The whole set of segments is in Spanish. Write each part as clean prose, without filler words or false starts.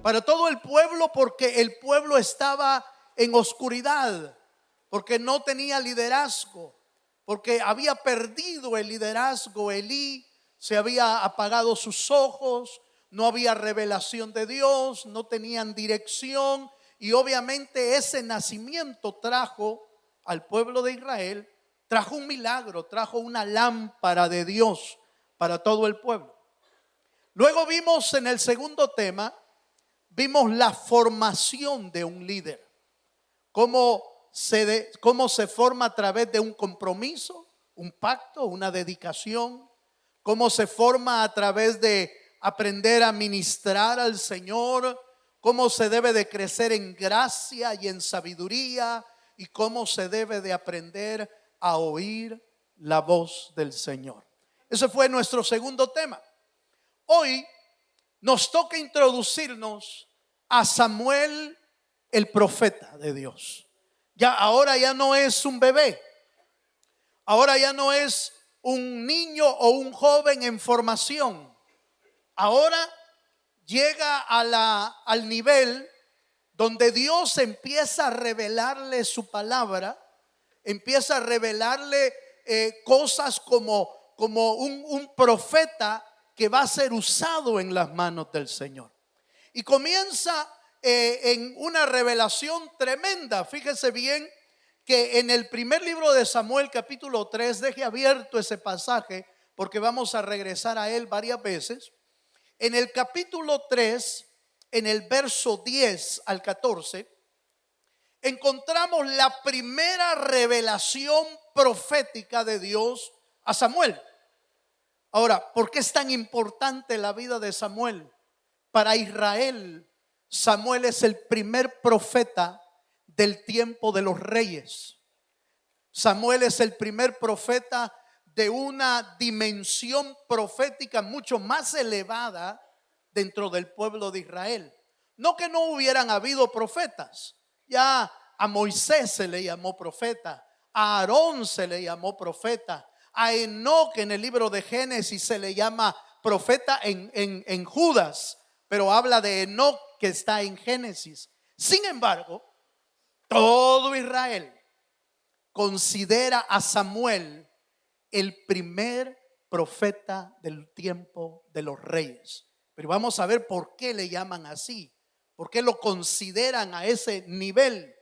para todo el pueblo, porque el pueblo estaba en oscuridad, porque no tenía liderazgo, porque había perdido el liderazgo. Elí se había apagado sus ojos, no había revelación de Dios, no tenían dirección, y obviamente ese nacimiento trajo al pueblo de Israel, trajo un milagro, trajo una lámpara de Dios para todo el pueblo. Luego vimos en el segundo tema, vimos la formación de un líder, cómo se forma a través de un compromiso, un pacto, una dedicación, cómo se forma a través de aprender a ministrar al Señor, cómo se debe de crecer en gracia y en sabiduría, y cómo se debe de aprender a oír la voz del Señor. Ese fue nuestro segundo tema. Hoy nos toca introducirnos a Samuel, el profeta de Dios. Ahora ya no es un bebé, ahora ya no es un niño o un joven en formación. Ahora llega al nivel donde Dios empieza a revelarle su palabra, empieza a revelarle cosas como un profeta que va a ser usado en las manos del Señor. Y comienza en una revelación tremenda. Fíjese bien que en el primer libro de Samuel, capítulo 3, deje abierto ese pasaje porque vamos a regresar a él varias veces. En el capítulo 3, en el verso 10 al 14, encontramos la primera revelación profética de Dios a Samuel. Ahora, ¿por qué es tan importante la vida de Samuel? Para Israel, Samuel es el primer profeta del tiempo de los reyes. Samuel es el primer profeta de una dimensión profética mucho más elevada dentro del pueblo de Israel. No que no hubieran habido profetas. Ya a Moisés se le llamó profeta, a Aarón se le llamó profeta, a Enoc en el libro de Génesis se le llama profeta en Judas, pero habla de Enoc que está en Génesis. Sin embargo, todo Israel considera a Samuel el primer profeta del tiempo de los reyes. Pero vamos a ver por qué le llaman así, por qué lo consideran a ese nivel.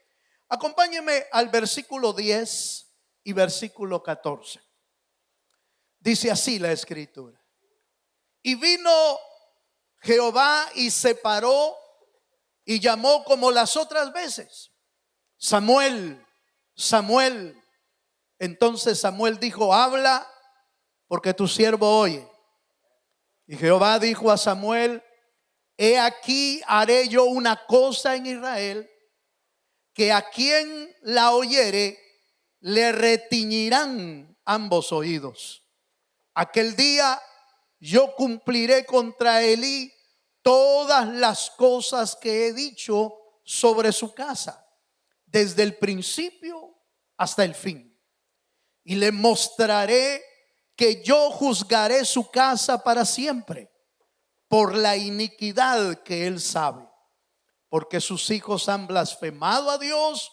Acompáñenme al versículo 10 y versículo 14. Dice así la escritura: y vino Jehová y se paró y llamó como las otras veces: Samuel, Samuel. Entonces Samuel dijo: habla, porque tu siervo oye. Y Jehová dijo a Samuel: he aquí, haré yo una cosa en Israel, que a quien la oyere le retiñirán ambos oídos. Aquel día yo cumpliré contra Elí todas las cosas que he dicho sobre su casa, desde el principio hasta el fin. Y le mostraré que yo juzgaré su casa para siempre por la iniquidad que él sabe, porque sus hijos han blasfemado a Dios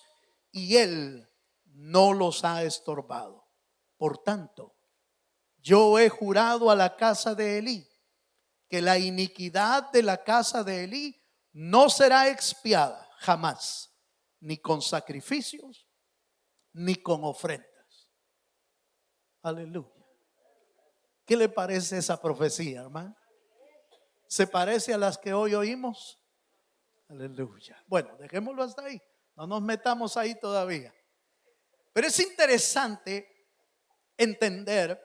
y él no los ha estorbado. Por tanto, yo he jurado a la casa de Elí que la iniquidad de la casa de Elí no será expiada jamás, ni con sacrificios, ni con ofrendas. Aleluya. ¿Qué le parece esa profecía, hermano? ¿Se parece a las que hoy oímos? Aleluya. Bueno, dejémoslo hasta ahí. No nos metamos ahí todavía. Pero es interesante entender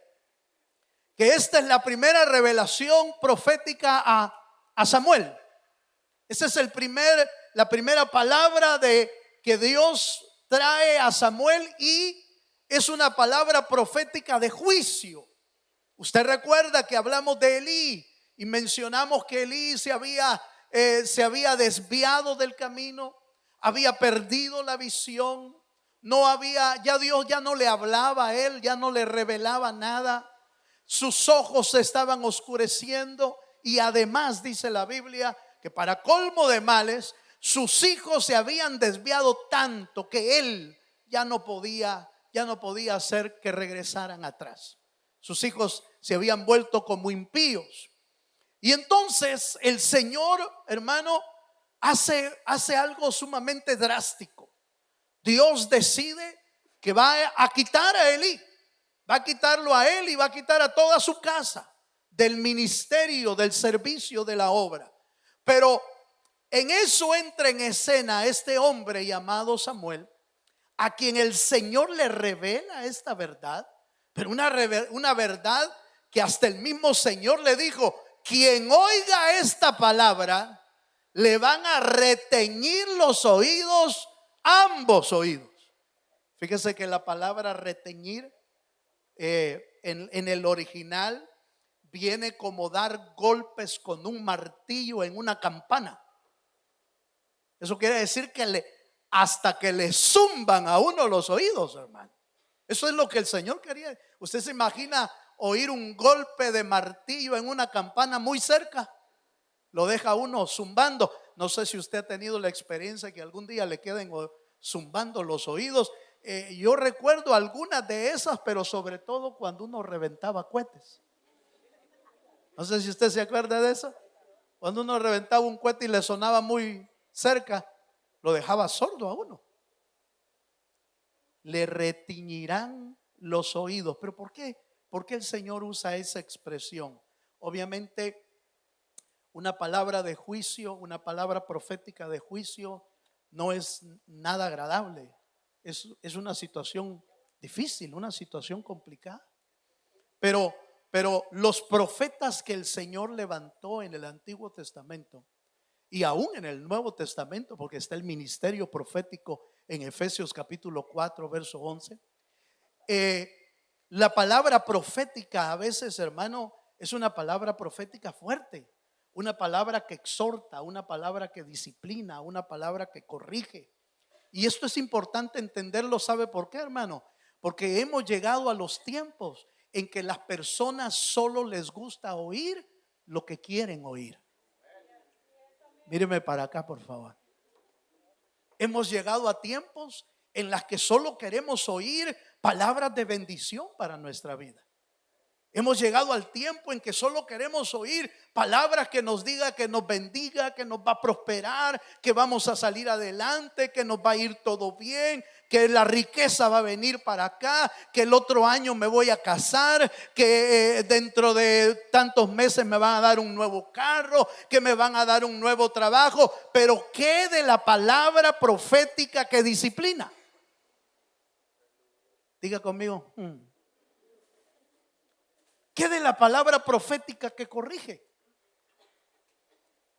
que esta es la primera revelación profética a Samuel. Esa es la primera palabra que Dios trae a Samuel, y es una palabra profética de juicio. Usted recuerda que hablamos de Elí y mencionamos que Elí se había desviado del camino, había perdido la visión, ya Dios ya no le hablaba a él, ya no le revelaba nada. Sus ojos se estaban oscureciendo, y además dice la Biblia que para colmo de males, sus hijos se habían desviado tanto que él ya no podía hacer que regresaran atrás. Sus hijos se habían vuelto como impíos. Y entonces el Señor, hermano, hace algo sumamente drástico. Dios decide que va a quitar a Elí, va a quitarlo a él y va a quitar a toda su casa del ministerio, del servicio, de la obra. Pero en eso entra en escena este hombre llamado Samuel, a quien el Señor le revela esta verdad, pero una verdad que hasta el mismo Señor le dijo: quien oiga esta palabra, le van a reteñir los oídos, ambos oídos. Fíjese que la palabra reteñir en el original viene como dar golpes con un martillo en una campana. Eso quiere decir que hasta que le zumban a uno los oídos, hermano. Eso es lo que el Señor quería. Usted se imagina oír un golpe de martillo en una campana muy cerca, lo deja uno zumbando. No sé si usted ha tenido la experiencia que algún día le queden zumbando los oídos. Yo recuerdo algunas de esas, pero sobre todo cuando uno reventaba cohetes. No sé si usted se acuerda de eso. Cuando uno reventaba un cohete y le sonaba muy cerca, lo dejaba sordo a uno. Le retiñirán los oídos. ¿Pero por qué? ¿Por qué el Señor usa esa expresión? Obviamente, una palabra de juicio, una palabra profética de juicio, no es nada agradable. Es una situación difícil, una situación complicada. Pero los profetas que el Señor levantó en el Antiguo Testamento y aún en el Nuevo Testamento, porque está el ministerio profético en Efesios capítulo 4 verso 11, la palabra profética a veces, hermano, es una palabra profética fuerte, una palabra que exhorta, una palabra que disciplina, una palabra que corrige. Y esto es importante entenderlo. ¿Sabe por qué, hermano? Porque hemos llegado a los tiempos en que las personas solo les gusta oír lo que quieren oír. Míreme para acá, por favor. Hemos llegado a tiempos en las que solo queremos oír palabras de bendición para nuestra vida. Hemos llegado al tiempo en que solo queremos oír palabras que nos diga que nos bendiga, que nos va a prosperar, que vamos a salir adelante, que nos va a ir todo bien, que la riqueza va a venir para acá, que el otro año me voy a casar, que dentro de tantos meses me van a dar un nuevo carro, que me van a dar un nuevo trabajo. Pero ¿qué de la palabra profética que disciplina? Diga conmigo. ¿Qué de la palabra profética que corrige?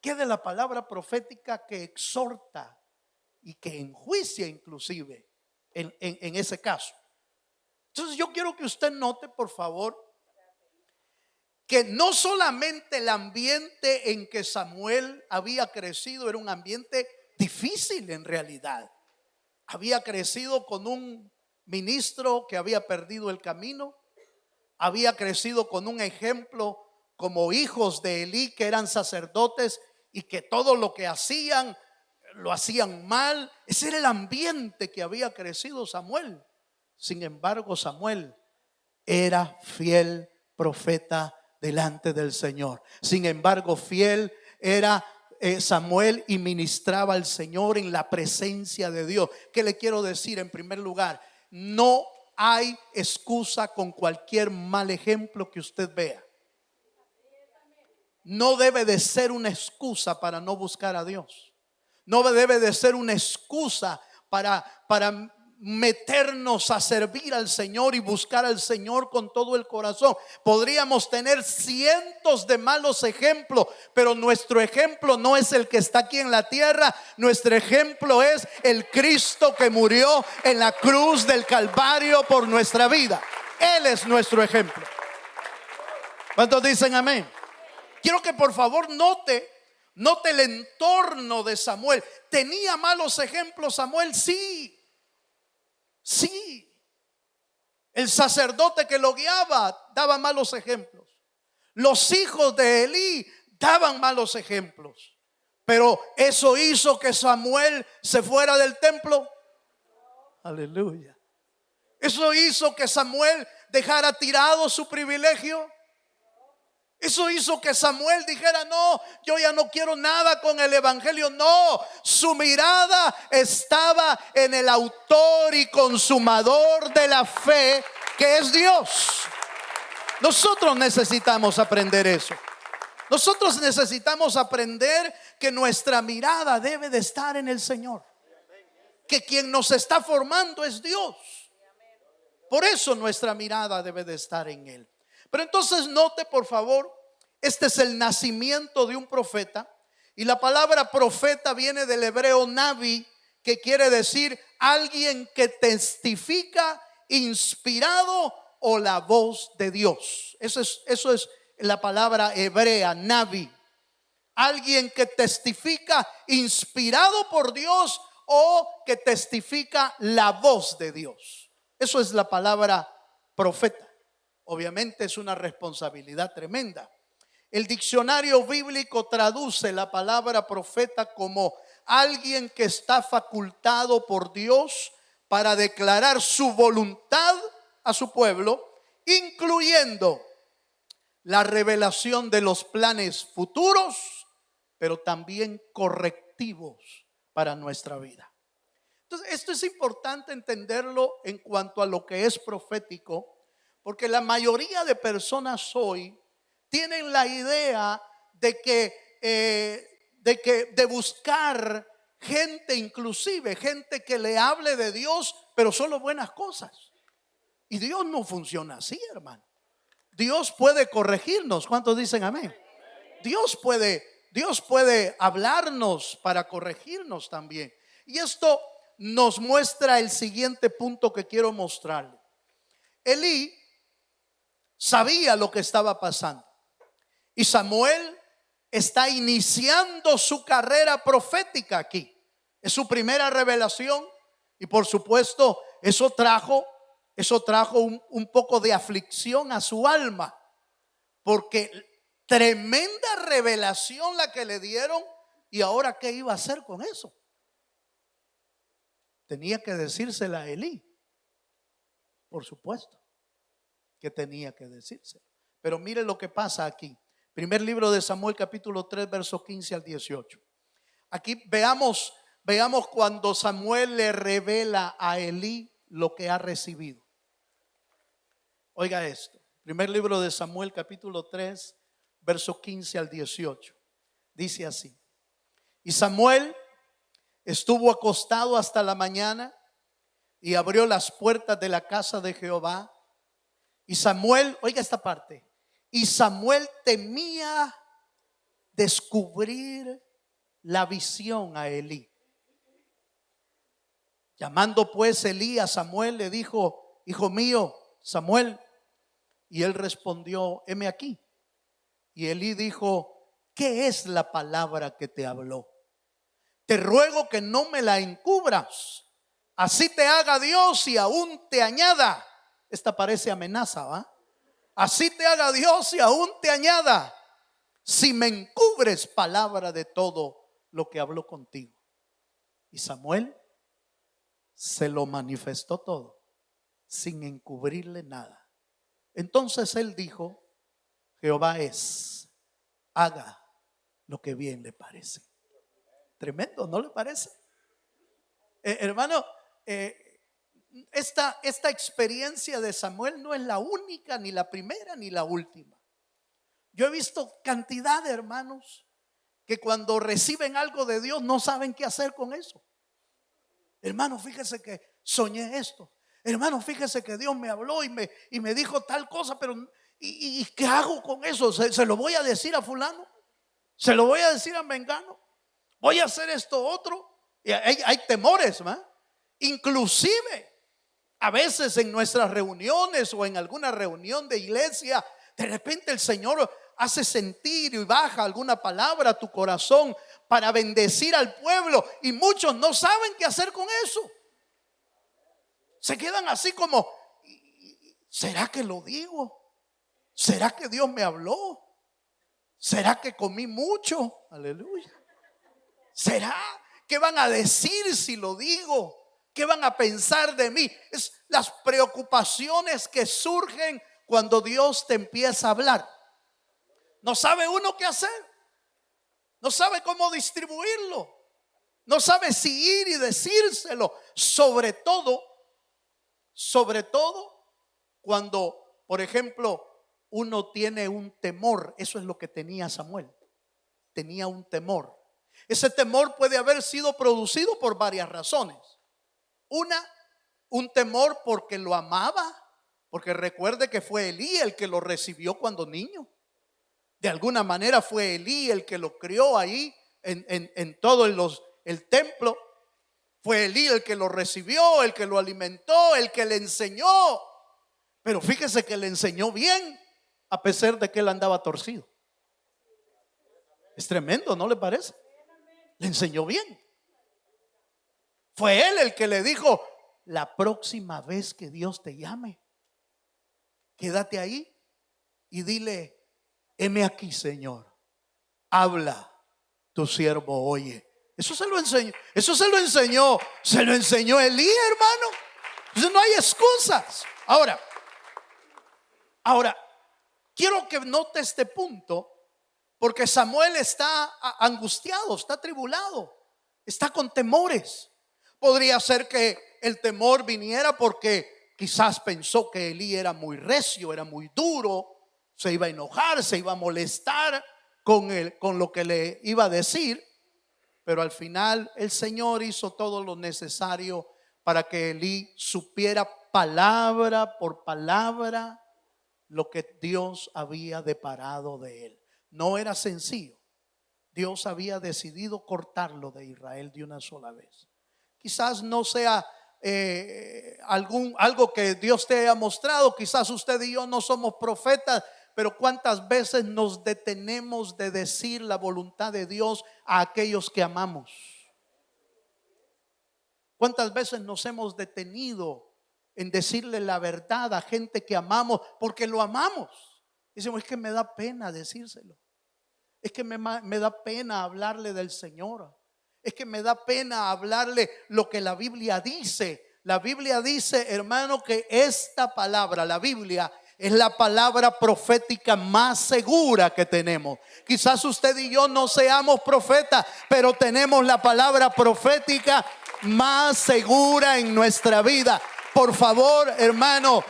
¿Qué de la palabra profética que exhorta y que enjuicia inclusive en ese caso? Entonces yo quiero que usted note, por favor, que no solamente el ambiente en que Samuel había crecido era un ambiente difícil en realidad. Había crecido con un ministro que había perdido el camino. Había crecido con un ejemplo como hijos de Elí, que eran sacerdotes y que todo lo que hacían lo hacían mal. Ese era el ambiente que había crecido Samuel. Sin embargo, Samuel era fiel profeta delante del Señor. Sin embargo, fiel era Samuel y ministraba al Señor en la presencia de Dios. ¿Qué le quiero decir? En primer lugar, no hay excusa con cualquier mal ejemplo que usted vea. No debe de ser una excusa para no buscar a Dios. No debe de ser una excusa para meternos a servir al Señor y buscar al Señor con todo el corazón. Podríamos tener cientos de malos ejemplos, pero nuestro ejemplo no es el que está aquí en la tierra. Nuestro ejemplo es el Cristo que murió en la cruz del Calvario por nuestra vida. Él es nuestro ejemplo. ¿Cuántos dicen amén? Quiero que por favor note el entorno de Samuel. ¿Tenía malos ejemplos Samuel? Sí. El sacerdote que lo guiaba daba malos ejemplos. Los hijos de Elí daban malos ejemplos. Pero eso hizo que Samuel se fuera del templo. Aleluya. Eso hizo que Samuel dejara tirado su privilegio. Eso hizo que Samuel dijera: no, yo ya no quiero nada con el evangelio. No, su mirada estaba en el autor y consumador de la fe, que es Dios. Nosotros necesitamos aprender eso. Nosotros necesitamos aprender que nuestra mirada debe de estar en el Señor, que quien nos está formando es Dios. Por eso nuestra mirada debe de estar en Él. Pero entonces note, por favor, este es el nacimiento de un profeta. Y la palabra profeta viene del hebreo navi, que quiere decir alguien que testifica, inspirado, o la voz de Dios. Eso es la palabra hebrea, navi. Alguien que testifica, inspirado por Dios, o que testifica la voz de Dios. Eso es la palabra profeta. Obviamente es una responsabilidad tremenda. El diccionario bíblico traduce la palabra profeta como alguien que está facultado por Dios para declarar su voluntad a su pueblo, incluyendo la revelación de los planes futuros, pero también correctivos para nuestra vida. Entonces, esto es importante entenderlo en cuanto a lo que es profético, porque la mayoría de personas hoy tienen la idea de buscar gente, inclusive gente que le hable de Dios, pero solo buenas cosas. Y Dios no funciona así, hermano. Dios puede corregirnos. ¿Cuántos dicen amén? Dios puede hablarnos para corregirnos también. Y esto nos muestra el siguiente punto que quiero mostrarle. Elí sabía lo que estaba pasando. Y Samuel está iniciando su carrera profética aquí. Es su primera revelación. Y por supuesto, eso trajo un poco de aflicción a su alma. Porque tremenda revelación la que le dieron. Y ahora, ¿qué iba a hacer con eso? Tenía que decírsela a Elí. Por supuesto que tenía que decírsela. Pero mire lo que pasa aquí. Primer libro de Samuel, capítulo 3, versos 15 al 18. Aquí veamos cuando Samuel le revela a Elí lo que ha recibido. Oiga esto. Primer libro de Samuel, capítulo 3, versos 15 al 18. Dice así: y Samuel estuvo acostado hasta la mañana y abrió las puertas de la casa de Jehová. Y Samuel, oiga esta parte, y Samuel temía descubrir la visión a Elí. Llamando pues Elí a Samuel, le dijo: hijo mío, Samuel. Y él respondió: heme aquí. Y Elí dijo: ¿qué es la palabra que te habló? Te ruego que no me la encubras. Así te haga Dios y aún te añada. Esta parece amenaza, ¿va? Así te haga Dios y aún te añada, si me encubres palabra de todo lo que habló contigo. Y Samuel se lo manifestó todo, sin encubrirle nada. Entonces él dijo: Jehová es, haga lo que bien le parece. Tremendo, ¿no le parece? Hermano, esta experiencia de Samuel no es la única, ni la primera, ni la última. Yo he visto cantidad de hermanos que cuando reciben algo de Dios no saben qué hacer con eso. Hermano, fíjese que soñé esto. Hermano, fíjese que Dios me habló y me dijo tal cosa, pero ¿y qué hago con eso? ¿Se lo voy a decir a fulano? ¿Se lo voy a decir a mengano? ¿Voy a hacer esto otro? Y hay temores, ¿va? Inclusive a veces en nuestras reuniones o en alguna reunión de iglesia, de repente el Señor hace sentir y baja alguna palabra a tu corazón para bendecir al pueblo, y muchos no saben qué hacer con eso. Se quedan así como: ¿será que lo digo? ¿Será que Dios me habló? ¿Será que comí mucho? Aleluya. ¿Será? ¿Qué van a decir si lo digo? ¿Qué van a pensar de mí? Es las preocupaciones que surgen cuando Dios te empieza a hablar. No sabe uno qué hacer. No sabe cómo distribuirlo. No sabe si ir y decírselo. Sobre todo cuando, por ejemplo, uno tiene un temor. Eso es lo que tenía Samuel. Tenía un temor. Ese temor puede haber sido producido por varias razones. Un temor porque lo amaba, porque recuerde que fue Elí el que lo recibió cuando niño. De alguna manera fue Elí el que lo crió ahí en todo el templo. Fue Elí el que lo recibió, el que lo alimentó, el que le enseñó. Pero fíjese que le enseñó bien, a pesar de que él andaba torcido. Es tremendo, ¿no le parece? Le enseñó bien. Fue él el que le dijo: la próxima vez que Dios te llame, quédate ahí y dile: heme aquí, Señor, habla, tu siervo oye. Eso se lo enseñó. Se lo enseñó Elí, hermano. Entonces no hay excusas. Ahora, quiero que note este punto, porque Samuel está angustiado, está atribulado, está con temores. Podría ser que el temor viniera porque quizás pensó que Elí era muy recio, era muy duro, se iba a enojar, se iba a molestar con lo que le iba a decir. Pero al final el Señor hizo todo lo necesario para que Elí supiera palabra por palabra lo que Dios había deparado de él. No era sencillo. Dios había decidido cortarlo de Israel de una sola vez. Quizás no sea algo que Dios te haya mostrado. Quizás usted y yo no somos profetas, pero cuántas veces nos detenemos de decir la voluntad de Dios a aquellos que amamos. Cuántas veces nos hemos detenido en decirle la verdad a gente que amamos porque lo amamos. Decimos: es que me da pena decírselo. Es que me da pena hablarle del Señor. Es que me da pena hablarle lo que la Biblia dice. La Biblia dice, hermano, que esta palabra, la Biblia, es la palabra profética más segura que tenemos. Quizás usted y yo no seamos profetas, pero tenemos la palabra profética más segura en nuestra vida. Por favor, hermano,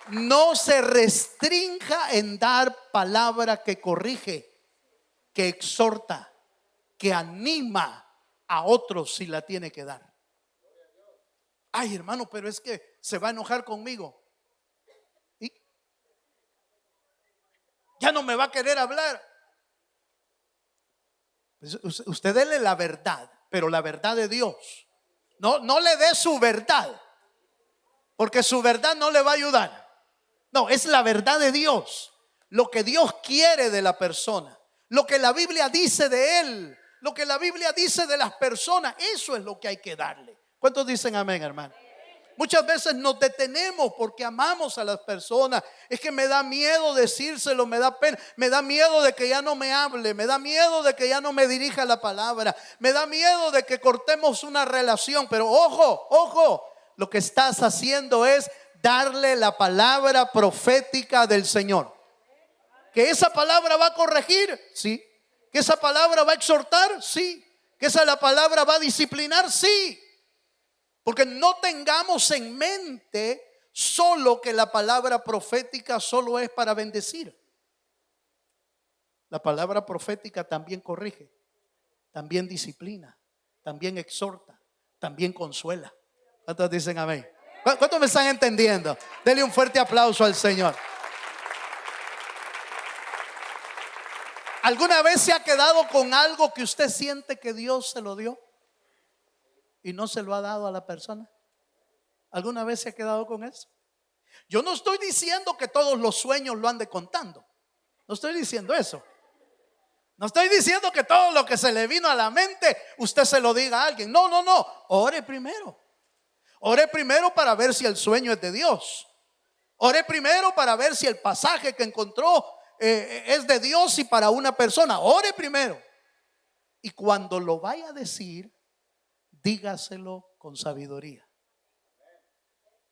no se restrinja en dar palabra que corrige, que exhorta, que anima a otros si la tiene que dar. Ay, hermano, pero es que se va a enojar conmigo. ¿Y? Ya no me va a querer hablar. Usted dele la verdad, pero la verdad de Dios. No le dé su verdad, porque su verdad no le va a ayudar. No, es la verdad de Dios. Lo que Dios quiere de la persona, lo que la Biblia dice de él, lo que la Biblia dice de las personas, eso es lo que hay que darle. ¿Cuántos dicen amén, hermano? Muchas veces nos detenemos porque amamos a las personas. Es que me da miedo decírselo, me da pena, me da miedo de que ya no me hable, me da miedo de que ya no me dirija la palabra, me da miedo de que cortemos una relación. Pero ojo, lo que estás haciendo es darle la palabra profética del Señor. Que esa palabra va a corregir, sí. Que esa palabra va a exhortar, sí. Que esa la palabra va a disciplinar, sí. Porque no tengamos en mente solo que la palabra profética solo es para bendecir. La palabra profética también corrige, también disciplina, también exhorta, también consuela. ¿Cuántos dicen amén? ¿Cuántos me están entendiendo? Dele un fuerte aplauso al Señor. ¿Alguna vez se ha quedado con algo que usted siente que Dios se lo dio y no se lo ha dado a la persona? ¿Alguna vez se ha quedado con eso? Yo no estoy diciendo que todos los sueños lo ande contando. No estoy diciendo eso. No estoy diciendo que todo lo que se le vino a la mente usted se lo diga a alguien. No. Ore primero. Ore primero para ver si el sueño es de Dios. Ore primero para ver si el pasaje que encontró es de Dios y para una persona. Ore primero. Y cuando lo vaya a decir, dígaselo con sabiduría.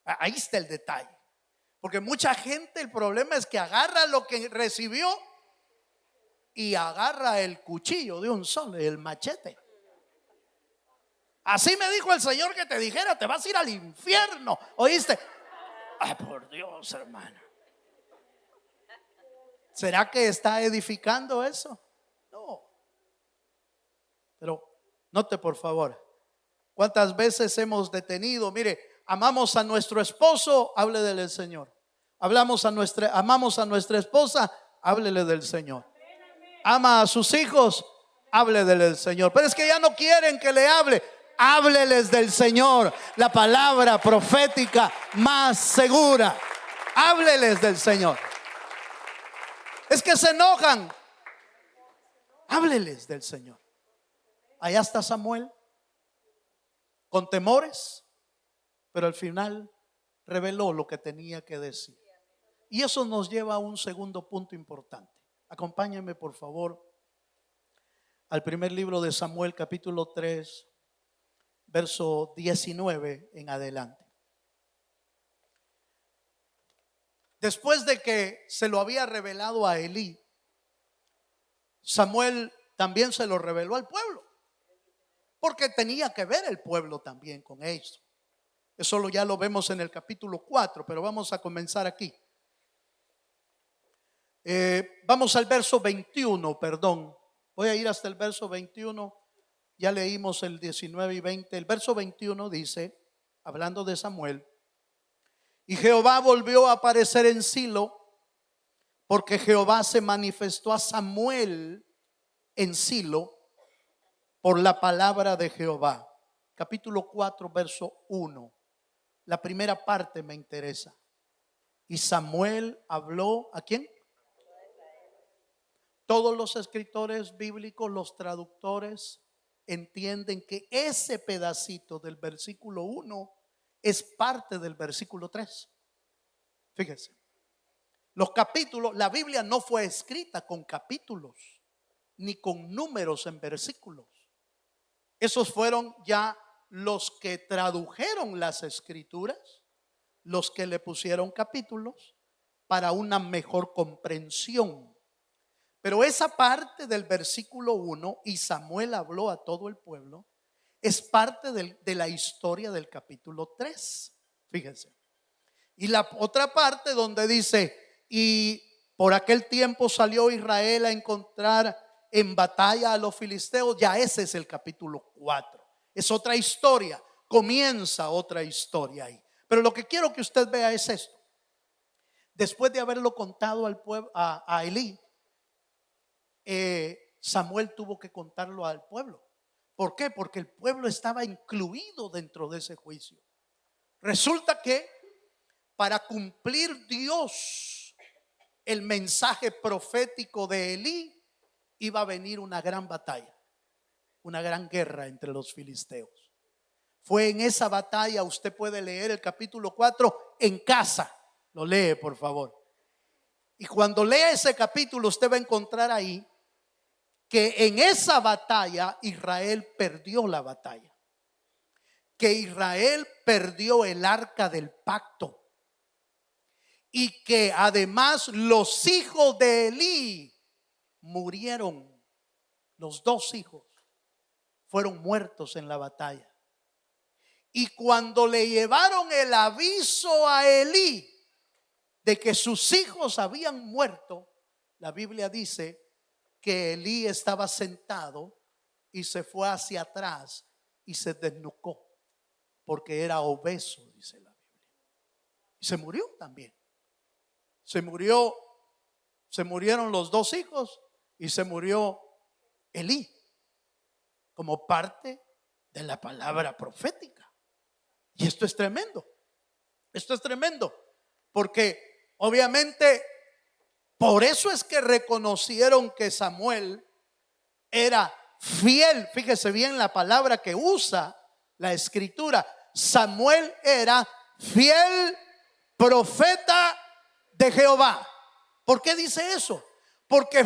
Ahí está el detalle. Porque mucha gente, el problema es que agarra lo que recibió y agarra el cuchillo de un solo, el machete. Así me dijo el Señor que te dijera, te vas a ir al infierno. ¿Oíste? Ay, por Dios, hermano. ¿Será que está edificando eso? No. Pero note por favor, ¿cuántas veces hemos detenido? Mire, amamos a nuestro esposo, háblele del Señor. Amamos a nuestra esposa, háblele del Señor. Ama a sus hijos, háblele del Señor. Pero es que ya no quieren que le hable. Hábleles del Señor, la palabra profética más segura. Hábleles del Señor. Es que se enojan. Hábleles del Señor. Allá está Samuel, con temores, pero al final reveló lo que tenía que decir. Y eso nos lleva a un segundo punto importante. Acompáñenme por favor al primer libro de Samuel, capítulo 3, verso 19 en adelante. Después de que se lo había revelado a Elí, Samuel también se lo reveló al pueblo, porque tenía que ver el pueblo también con esto. Eso ya lo vemos en el capítulo 4, pero vamos a comenzar aquí. Vamos al verso 21, perdón. Voy a ir hasta el verso 21. Ya leímos el 19 y 20. El verso 21 dice, hablando de Samuel: y Jehová volvió a aparecer en Silo, porque Jehová se manifestó a Samuel en Silo por la palabra de Jehová. Capítulo 4, verso 1. La primera parte me interesa. Y Samuel habló, ¿a quién? Todos los escritores bíblicos, los traductores, entienden que ese pedacito del versículo 1 es parte del versículo 3. Fíjense, los capítulos, la Biblia no fue escrita con capítulos ni con números en versículos. Esos fueron ya los que tradujeron las escrituras, los que le pusieron capítulos para una mejor comprensión. Pero esa parte del versículo 1, y Samuel habló a todo el pueblo, es parte de la historia del capítulo 3. Fíjense. Y la otra parte donde dice, y por aquel tiempo salió Israel a encontrar en batalla a los filisteos. Ya ese es el capítulo 4. Es otra historia. Comienza otra historia ahí. Pero lo que quiero que usted vea es esto. Después de haberlo contado al pueblo, a Elí, Samuel tuvo que contarlo al pueblo. ¿Por qué? Porque el pueblo estaba incluido dentro de ese juicio. Resulta que para cumplir Dios el mensaje profético de Elí, iba a venir una gran batalla, una gran guerra entre los filisteos. Fue en esa batalla, usted puede leer el capítulo 4 en casa, lo lee por favor. Y cuando lea ese capítulo usted va a encontrar ahí que en esa batalla Israel perdió la batalla, que Israel perdió el arca del pacto, y que además los hijos de Elí murieron. Los dos hijos fueron muertos en la batalla. Y cuando le llevaron el aviso a Elí de que sus hijos habían muerto, la Biblia dice que Elí estaba sentado y se fue hacia atrás y se desnucó porque era obeso, dice la Biblia. Y se murió también. Se murieron los dos hijos y se murió Elí como parte de la palabra profética. Y esto es tremendo. Esto es tremendo porque obviamente por eso es que reconocieron que Samuel era fiel. Fíjese bien la palabra que usa la escritura. Samuel era fiel profeta de Jehová. ¿Por qué dice eso? Porque,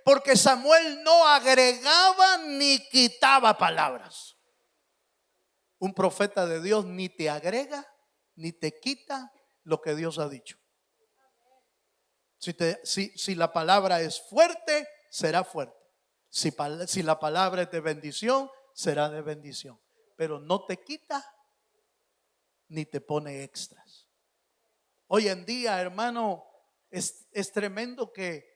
porque Samuel no agregaba ni quitaba palabras. Un profeta de Dios ni te agrega ni te quita lo que Dios ha dicho. Si la palabra es fuerte, será fuerte. Si la palabra es de bendición, será de bendición. Pero no te quita ni te pone extras. Hoy en día, hermano, es tremendo que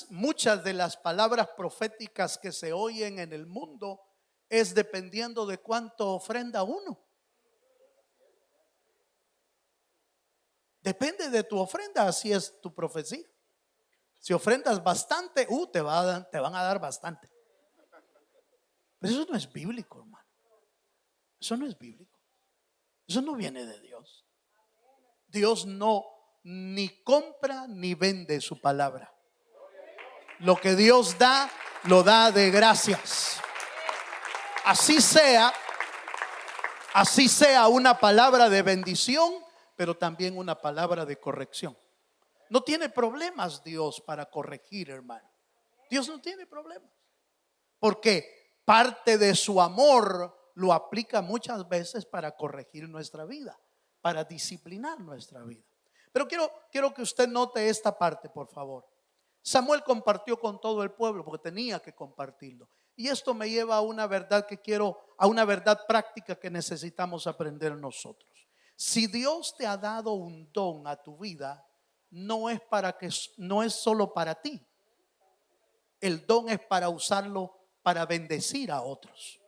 muchas de las palabras proféticas que se oyen en el mundo es dependiendo de cuánto ofrenda uno. Depende de tu ofrenda, así es tu profecía. Si ofrendas bastante, te van a dar bastante. Pero eso no es bíblico, hermano. Eso no es bíblico. Eso no viene de Dios. Dios no ni compra ni vende su palabra. Lo que Dios da, lo da de gracias. Así sea una palabra de bendición, pero también una palabra de corrección. No tiene problemas Dios para corregir, hermano. Dios no tiene problemas. Porque parte de su amor lo aplica muchas veces para corregir nuestra vida, para disciplinar nuestra vida. Pero quiero que usted note esta parte, por favor. Samuel compartió con todo el pueblo porque tenía que compartirlo. Y esto me lleva a una verdad a una verdad práctica que necesitamos aprender nosotros. Si Dios te ha dado un don a tu vida, no es solo para ti. El don es para usarlo para bendecir a otros.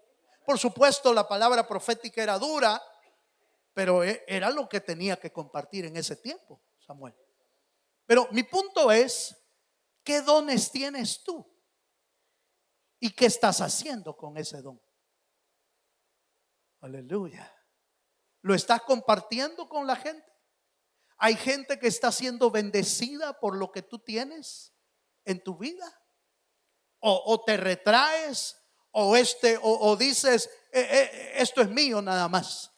Por supuesto, la palabra profética era dura, pero era lo que tenía que compartir en ese tiempo, Samuel. Pero mi punto es, ¿qué dones tienes tú? ¿Y qué estás haciendo con ese don? Aleluya. ¿Lo estás compartiendo con la gente? ¿Hay gente que está siendo bendecida por lo que tú tienes en tu vida? ¿O te retraes? ¿O dices, esto es mío nada más?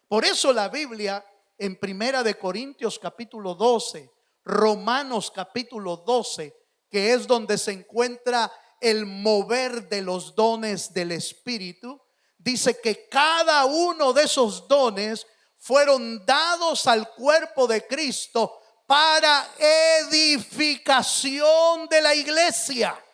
Por eso la Biblia en Primera de Corintios capítulo 12, Romanos capítulo 12, que es donde se encuentra el mover de los dones del Espíritu, dice que cada uno de esos dones fueron dados al cuerpo de Cristo para edificación de la iglesia.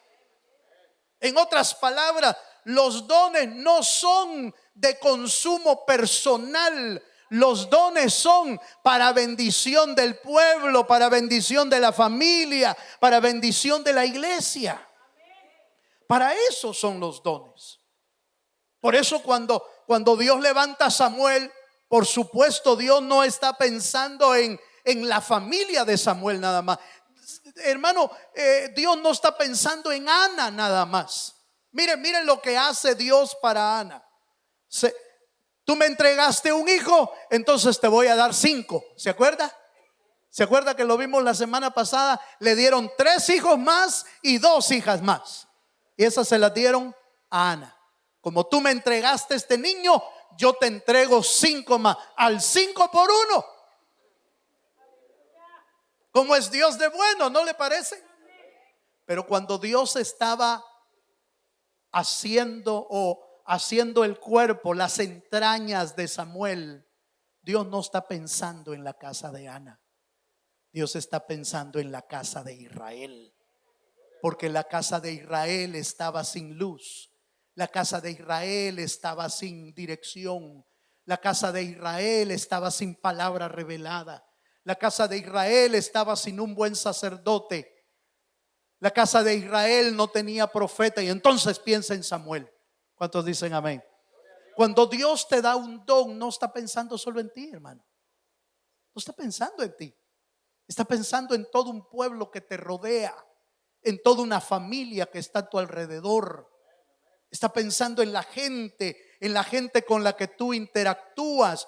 En otras palabras, los dones no son de consumo personal. Los dones son para bendición del pueblo, para bendición de la familia, para bendición de la iglesia. Para eso son los dones. Por eso cuando Dios levanta a Samuel, por supuesto Dios no está pensando en la familia de Samuel nada más. Hermano, Dios no está pensando en Ana nada más. Miren lo que hace Dios para Ana. Tú me entregaste un hijo, entonces te voy a dar 5. ¿Se acuerda? ¿Se acuerda que lo vimos la semana pasada? Le dieron 3 hijos más y 2 hijas más. Y esas se las dieron a Ana. Como tú me entregaste este niño, yo te entrego 5 más. Al 5 por 1. ¿Cómo es Dios de bueno? ¿No le parece? Pero cuando Dios estaba haciendo el cuerpo, las entrañas de Samuel, Dios no está pensando en la casa de Ana. Dios está pensando en la casa de Israel. Porque la casa de Israel estaba sin luz. La casa de Israel estaba sin dirección. La casa de Israel estaba sin palabra revelada. La casa de Israel estaba sin un buen sacerdote. La casa de Israel no tenía profeta. Y entonces piensa en Samuel. ¿Cuántos dicen amén? Cuando Dios te da un don, no está pensando solo en ti, hermano. No está pensando en ti. Está pensando en todo un pueblo que te rodea, en toda una familia que está a tu alrededor. Está pensando en la gente con la que tú interactúas,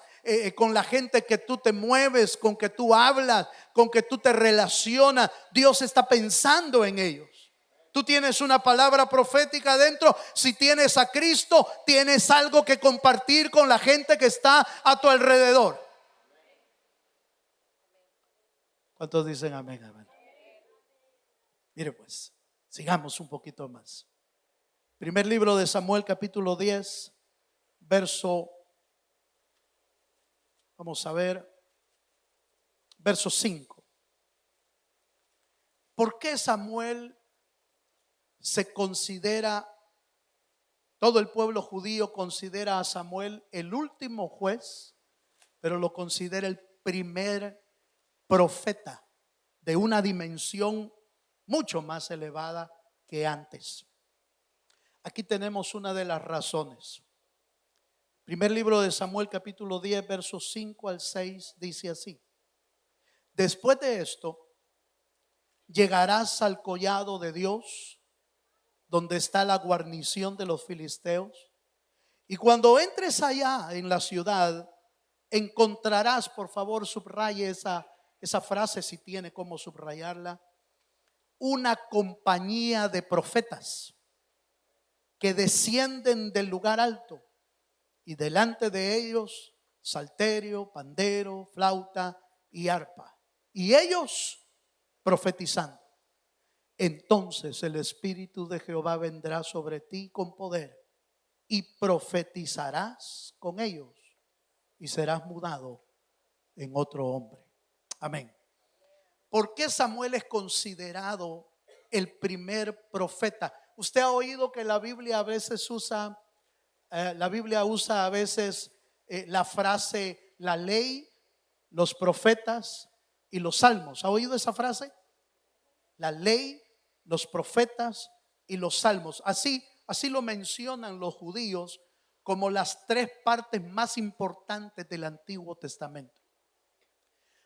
con la gente que tú te mueves, con que tú hablas, con que tú te relacionas. Dios está pensando en ellos. Tú tienes una palabra profética adentro. Si tienes a Cristo, tienes algo que compartir con la gente que está a tu alrededor. ¿Cuántos dicen amén, hermano? Mire pues, sigamos un poquito más. Primer libro de Samuel, capítulo 10, verso, vamos a ver, verso 5. ¿Por qué Samuel se considera, todo el pueblo judío considera a Samuel el último juez, pero lo considera el primer profeta de una dimensión mucho más elevada que antes? Aquí tenemos una de las razones. Primer libro de Samuel, capítulo 10, versos 5 al 6, dice así: después de esto, llegarás al collado de Dios, donde está la guarnición de los filisteos, y cuando entres allá en la ciudad, encontrarás, por favor, subraye esa frase si tiene cómo subrayarla, una compañía de profetas que descienden del lugar alto, y delante de ellos salterio, pandero, flauta y arpa, y ellos profetizando. Entonces el Espíritu de Jehová vendrá sobre ti con poder, y profetizarás con ellos, y serás mudado en otro hombre. Amén. ¿Por qué Samuel es considerado el primer profeta? Usted ha oído que la Biblia a veces usa, a veces la frase la ley, los profetas y los salmos. ¿Ha oído esa frase? La ley, los profetas y los salmos. Así lo mencionan los judíos como las tres partes más importantes del Antiguo Testamento.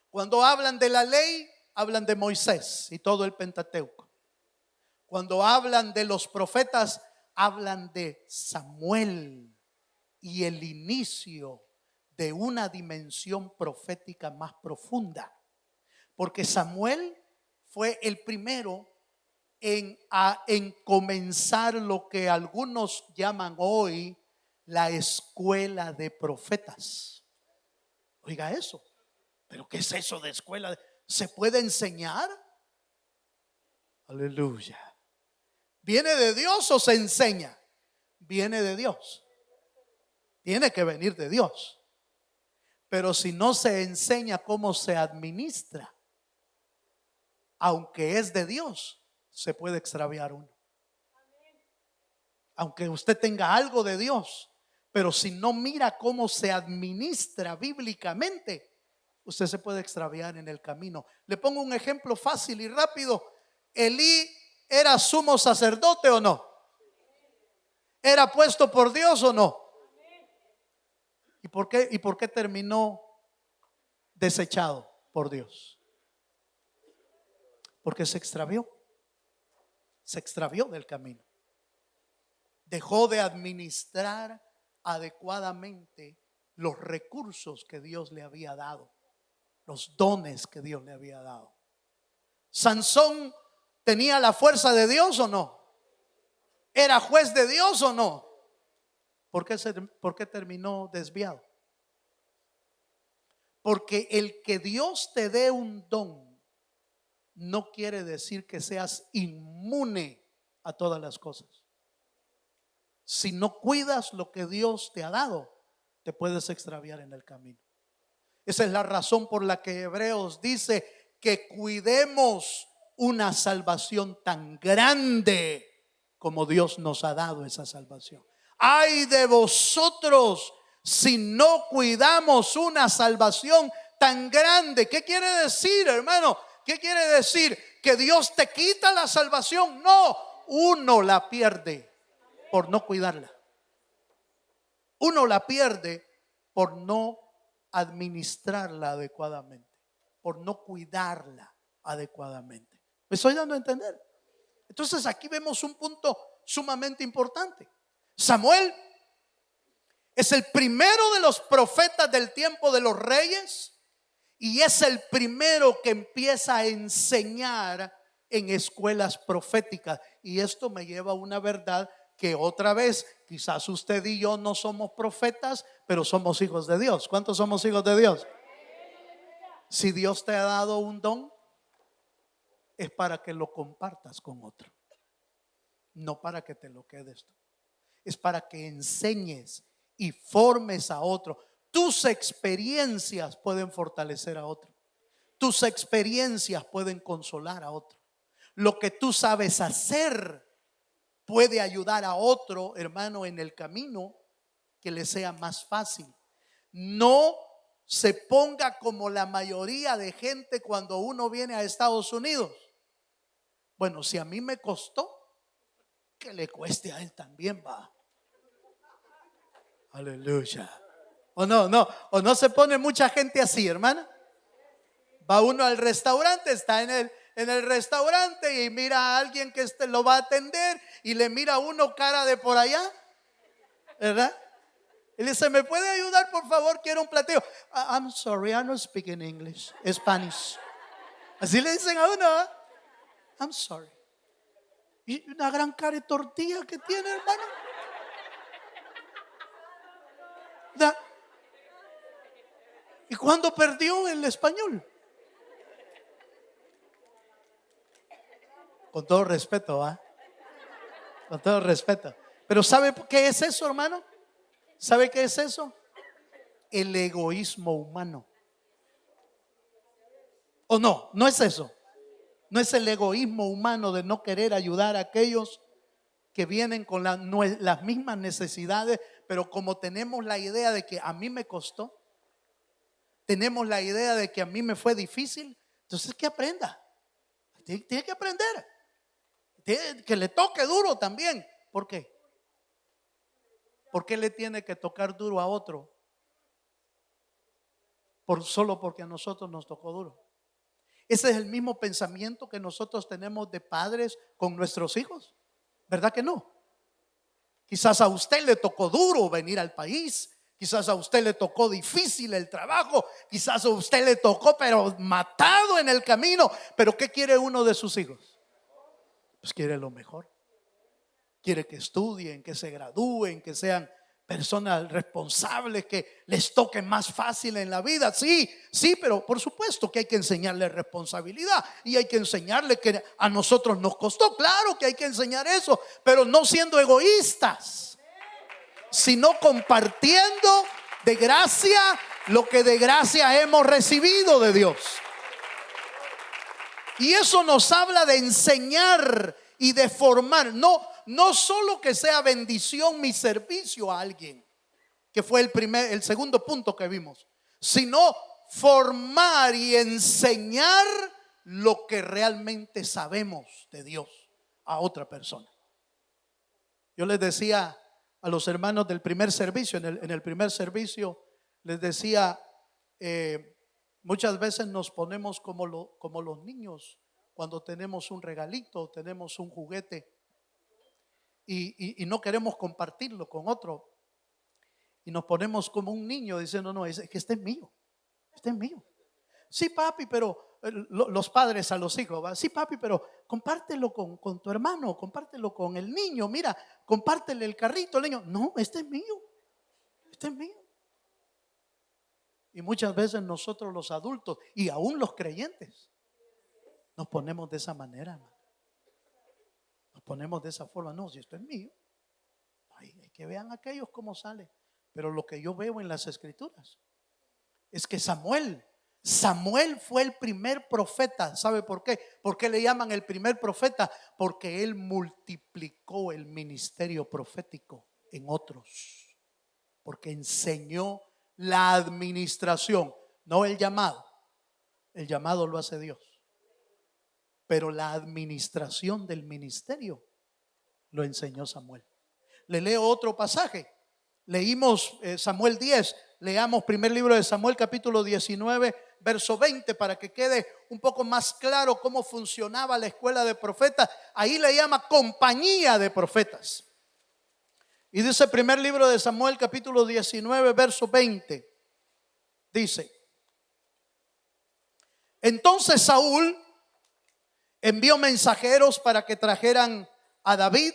Cuando hablan de la ley, hablan de Moisés y todo el Pentateuco. Cuando hablan de los profetas, hablan de Samuel y el inicio de una dimensión profética más profunda. Porque Samuel fue el primero en comenzar lo que algunos llaman hoy la escuela de profetas. Oiga eso. ¿Pero qué es eso de escuela? ¿Se puede enseñar? Aleluya. ¿Viene de Dios o se enseña? Viene de Dios. Tiene que venir de Dios. Pero si no se enseña cómo se administra, aunque es de Dios, se puede extraviar uno. Aunque usted tenga algo de Dios, pero si no mira cómo se administra bíblicamente, usted se puede extraviar en el camino. Le pongo un ejemplo fácil y rápido. ¿Elí era sumo sacerdote o no? ¿Era puesto por Dios o no? ¿Y por qué terminó desechado por Dios? Porque se extravió del camino. Dejó de administrar adecuadamente los recursos que Dios le había dado, los dones que Dios le había dado. ¿Sansón tenía la fuerza de Dios o no? ¿Era juez de Dios o no? ¿Por qué terminó desviado? Porque el que Dios te dé un don no quiere decir que seas inmune a todas las cosas. Si no cuidas lo que Dios te ha dado, te puedes extraviar en el camino. Esa es la razón por la que Hebreos dice que cuidemos una salvación tan grande como Dios nos ha dado esa salvación. Ay de vosotros si no cuidamos una salvación tan grande. ¿Qué quiere decir, hermano? ¿Qué quiere decir? ¿Que Dios te quita la salvación? No, uno la pierde por no cuidarla. Uno la pierde por no administrarla adecuadamente, por no cuidarla adecuadamente. ¿Me estoy dando a entender? Entonces aquí vemos un punto sumamente importante. Samuel es el primero de los profetas del tiempo de los reyes y es el primero que empieza a enseñar en escuelas proféticas. Y esto me lleva a una verdad que otra vez, quizás usted y yo no somos profetas, pero somos hijos de Dios. ¿Cuántos somos hijos de Dios? Si Dios te ha dado un don, es para que lo compartas con otro, no para que te lo quedes tú. Es para que enseñes y formes a otro. Tus experiencias pueden fortalecer a otro. Tus experiencias pueden consolar a otro. Lo que tú sabes hacer puede ayudar a otro, hermano, en el camino que le sea más fácil. No se ponga como la mayoría de gente cuando uno viene a Estados Unidos. Bueno, si a mí me costó, que le cueste a él también, va. Aleluya. O no se pone mucha gente así, hermana. Va uno al restaurante, está en el restaurante y mira a alguien que lo va a atender y le mira a uno cara de por allá, ¿verdad? Y le dice, ¿me puede ayudar por favor? Quiero un platillo. I'm sorry, I don't speak in English, Spanish. Así le dicen a uno, ¿eh? I'm sorry. Y una gran cara de tortilla que tiene, hermano. ¿Verdad? ¿Y cuándo perdió el español? Con todo respeto, ¿va? Con todo respeto. Pero ¿sabe qué es eso, hermano? ¿Sabe qué es eso? El egoísmo humano. ¿O no? No es eso. No es el egoísmo humano de no querer ayudar a aquellos que vienen con las mismas necesidades, pero como tenemos la idea de que a mí me costó, tenemos la idea de que a mí me fue difícil, entonces que aprenda. Tiene que aprender. Que le toque duro también. ¿Por qué? ¿Por qué le tiene que tocar duro a otro? Solo porque a nosotros nos tocó duro. Ese es el mismo pensamiento que nosotros tenemos de padres con nuestros hijos, ¿verdad que no? Quizás a usted le tocó duro venir al país, quizás a usted le tocó difícil el trabajo, quizás a usted le tocó pero matado en el camino. Pero ¿qué quiere uno de sus hijos? Pues quiere lo mejor. Quiere que estudien, que se gradúen, que sean personas responsables, que les toque más fácil en la vida. Sí, pero por supuesto que hay que enseñarle responsabilidad y hay que enseñarle que a nosotros nos costó. Claro que hay que enseñar eso, pero no siendo egoístas, sino compartiendo de gracia lo que de gracia hemos recibido de Dios. Y eso nos habla de enseñar y de formar. No solo que sea bendición mi servicio a alguien, que fue el segundo punto que vimos, sino formar y enseñar lo que realmente sabemos de Dios a otra persona. Yo les decía a los hermanos del primer servicio, en el primer servicio les decía, muchas veces nos ponemos como los niños cuando tenemos un regalito, tenemos un juguete y no queremos compartirlo con otro, y nos ponemos como un niño diciendo, no, es que este es mío, este es mío. Sí, papi, pero los padres a los hijos, ¿va? Sí, papi, pero compártelo con tu hermano, compártelo con el niño, mira, compártele el carrito al niño. No, este es mío, este es mío. Y muchas veces nosotros los adultos y aún los creyentes nos ponemos de esa manera, hermano. Nos ponemos de esa forma. No, si esto es mío, hay que vean aquellos cómo sale. Pero lo que yo veo en las escrituras es que Samuel fue el primer profeta. ¿Sabe por qué? ¿Por qué le llaman el primer profeta? Porque él multiplicó el ministerio profético en otros. Porque enseñó la administración, no el llamado. El llamado lo hace Dios. Pero la administración del ministerio lo enseñó Samuel. Le leo otro pasaje. Leímos Samuel 10. Leamos primer libro de Samuel, capítulo 19, verso 20, para que quede un poco más claro cómo funcionaba la escuela de profetas. Ahí le llama compañía de profetas. Y dice primer libro de Samuel, capítulo 19, verso 20. Dice: entonces Saúl envió mensajeros para que trajeran a David,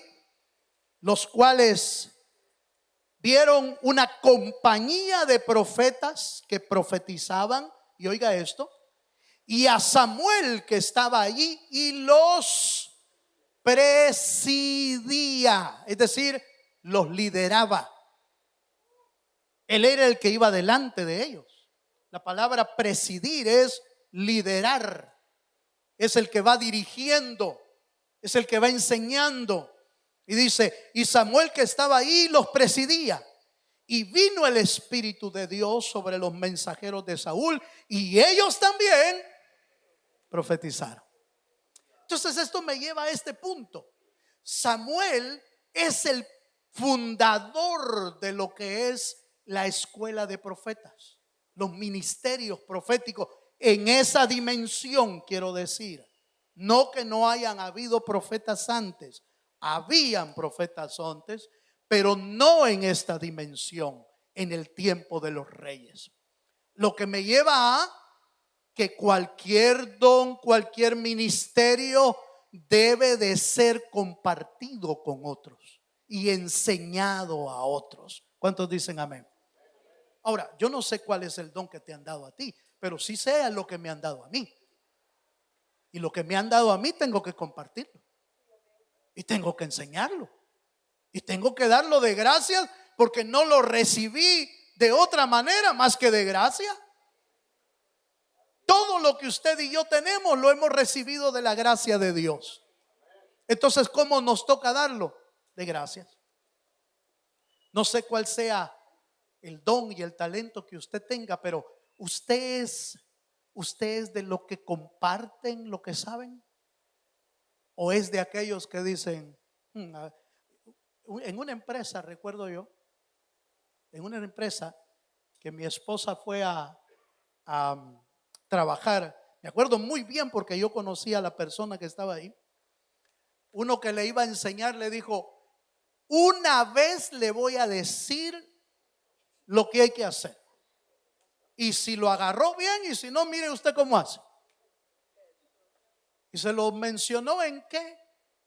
los cuales vieron una compañía de profetas que profetizaban, y oiga esto, y a Samuel que estaba allí y los presidía, es decir, los lideraba. Él era el que iba delante de ellos. La palabra presidir es liderar, es el que va dirigiendo, es el que va enseñando. Y dice, y Samuel que estaba ahí los presidía. Y vino el Espíritu de Dios sobre los mensajeros de Saúl y ellos también profetizaron. Entonces esto me lleva a este punto. Samuel es el fundador de lo que es la escuela de profetas, los ministerios proféticos en esa dimensión, quiero decir. No que no hayan habido profetas antes, habían profetas antes, pero no en esta dimensión, en el tiempo de los reyes. Lo que me lleva a que cualquier don, cualquier ministerio debe de ser compartido con otros y enseñado a otros. ¿Cuántos dicen amén? Ahora, yo no sé cuál es el don que te han dado a ti, pero sí sé lo que me han dado a mí. Y lo que me han dado a mí tengo que compartirlo. Y tengo que enseñarlo. Y tengo que darlo de gracias porque no lo recibí de otra manera más que de gracia. Todo lo que usted y yo tenemos lo hemos recibido de la gracia de Dios. Entonces, ¿cómo nos toca darlo? De gracias. No sé cuál sea el don y el talento que usted tenga, pero usted es de los que comparten lo que saben, o es de aquellos que dicen, en una empresa, recuerdo yo, en una empresa que mi esposa fue a trabajar, me acuerdo muy bien porque yo conocía a la persona que estaba ahí. Uno que le iba a enseñar le dijo, una vez le voy a decir lo que hay que hacer, y si lo agarró bien, y si no, mire usted cómo hace. Y se lo mencionó en qué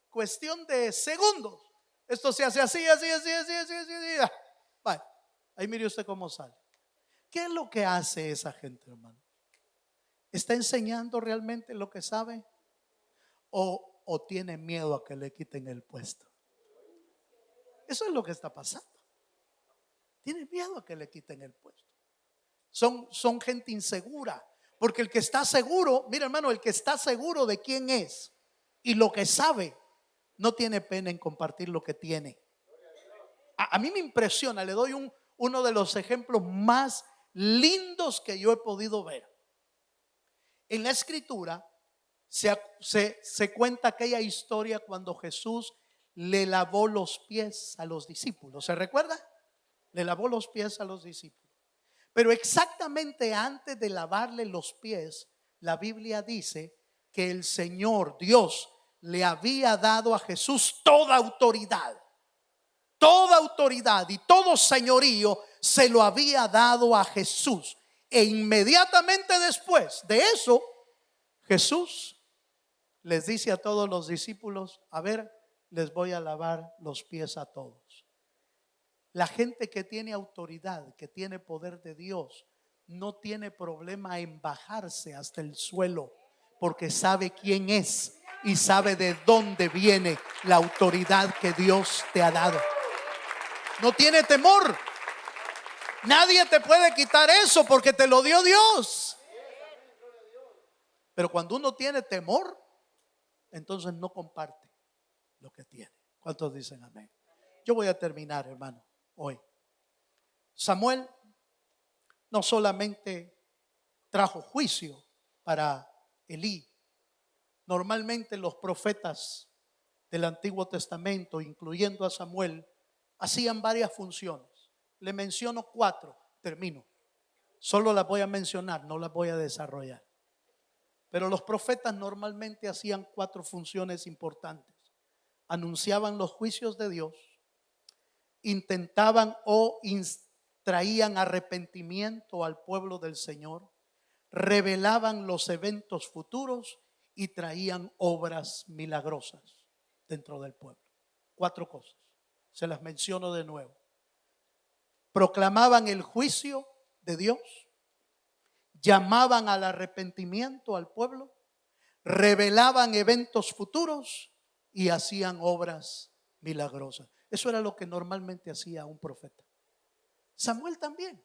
cuestión de segundos. Esto se hace así, así, así, así, así, así, así. Vale, ahí mire usted cómo sale. ¿Qué es lo que hace esa gente, hermano? ¿Está enseñando realmente lo que sabe? ¿O tiene miedo a que le quiten el puesto? Eso es lo que está pasando. Tiene miedo a que le quiten el puesto. Son gente insegura. Porque el que está seguro, mira hermano, el que está seguro de quién es y lo que sabe, no tiene pena en compartir lo que tiene. A mí me impresiona, le doy uno de los ejemplos más lindos que yo he podido ver. En la escritura se cuenta aquella historia cuando Jesús le lavó los pies a los discípulos. ¿Se recuerda? Le lavó los pies a los discípulos. Pero exactamente antes de lavarle los pies, la Biblia dice que el Señor Dios le había dado a Jesús toda autoridad y todo señorío se lo había dado a Jesús. E inmediatamente después de eso, Jesús les dice a todos los discípulos, a ver, les voy a lavar los pies a todos. La gente que tiene autoridad, que tiene poder de Dios, no tiene problema en bajarse hasta el suelo, porque sabe quién es y sabe de dónde viene la autoridad que Dios te ha dado. No tiene temor. Nadie te puede quitar eso porque te lo dio Dios. Pero cuando uno tiene temor, entonces no comparte lo que tiene. ¿Cuántos dicen amén? Yo voy a terminar, hermano, hoy. Samuel no solamente trajo juicio para Elí. Normalmente los profetas del Antiguo Testamento, incluyendo a Samuel, hacían varias funciones. Le menciono 4, termino. Solo las voy a mencionar, no las voy a desarrollar. Pero los profetas normalmente hacían 4 funciones importantes. Anunciaban los juicios de Dios, intentaban o traían arrepentimiento al pueblo del Señor, revelaban los eventos futuros y traían obras milagrosas dentro del pueblo. 4 cosas, se las menciono de nuevo. Proclamaban el juicio de Dios, llamaban al arrepentimiento al pueblo, revelaban eventos futuros y hacían obras milagrosas. Eso era lo que normalmente hacía un profeta. Samuel también